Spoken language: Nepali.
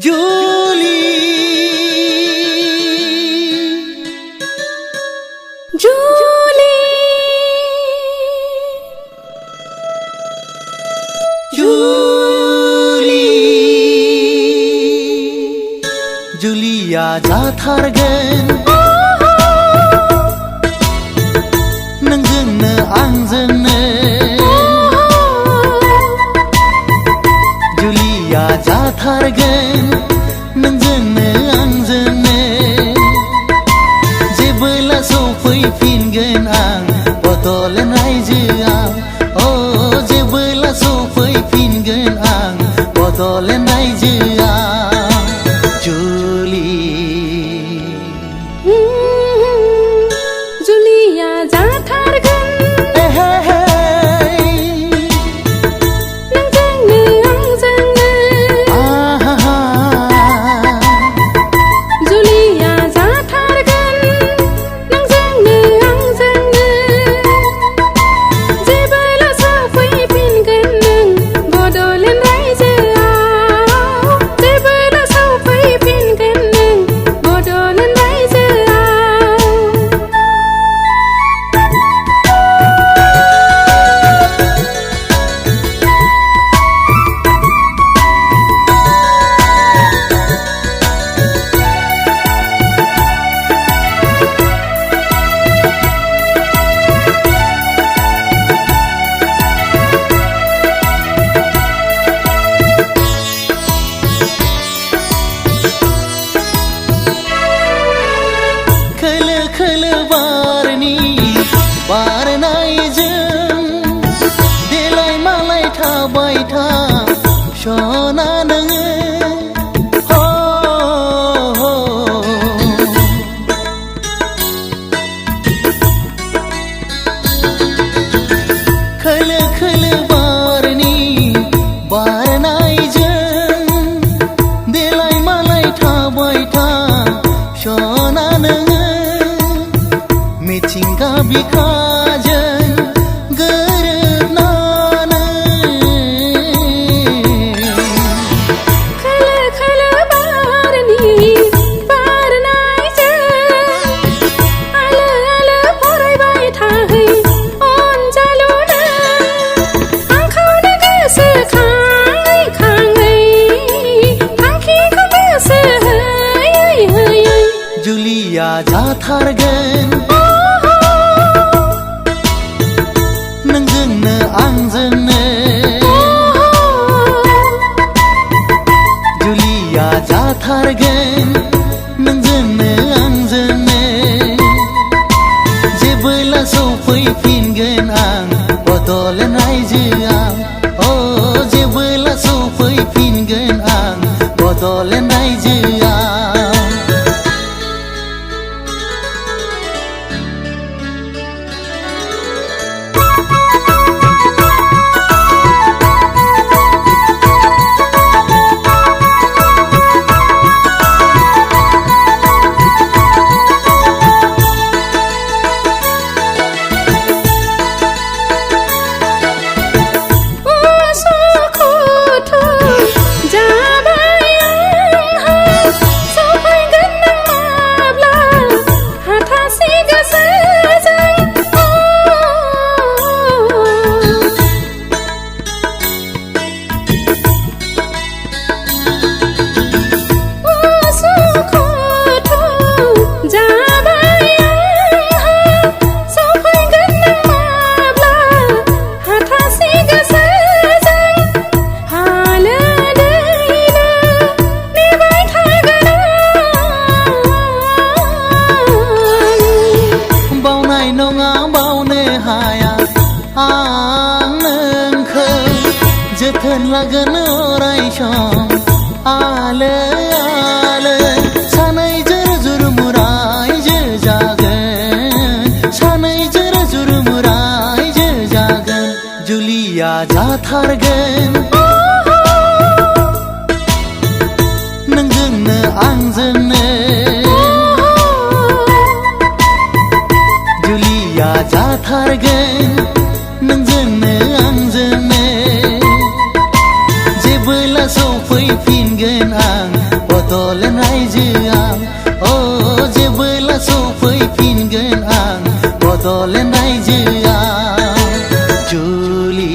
जुली जुली जुली जुलिया जाथारगोन नोंजोंनो आंजोंनो जुलिया जाथारगोन नोंजोंनो आंजोंनो जेबोला सफैफिनगोन आं बड'लेण्ड रायजोआव अ जेबोला सफैफिनगोन आं बड'लेण्ड रायजोआव जुलि जुलिया जाथारगोन बारनायजों देलाय मालाय थाबाय था सना नोङो खोलो खोलो बारनि बारनायजों देलाय मालाय थाबाय था सना नोङो मिथिंगा बिखाजों गोरोबनानै खोलो खोलो बारनि बारनायजों आलो आलो फरायबाय थाहै अनजालुनो आंखौनो गोसोखाङै खाङै थांखिखौ गोसो होयै होयै जुलिया जाथारगोन नोंजोंनो आंजोंनो जुलिया जाथारगोन नोंजोंनो आंजोंनो जेबोला सफैफिनगोन आं बड'लेण्ड रायजोआव अ जेबोला सफैफिनगोन आं बड'लेण्ड रायजोआव आं नोंखौ जोथोन लागोन अराय सम आलो आलो सानैजों जुरमुरायजो जागोन सानैजों जुरमुरायजो जागोन जुलिया जाथारगोन नोंजोंनो आंजोंनो जुलिया जाथारगोन नोंजोंनो आंजोंनो जेबोला सफैफिनगोन आं बदलेन रायजोआव अ जेबोला सफैफिनगोन आं बदलेन रायजोआव जुलि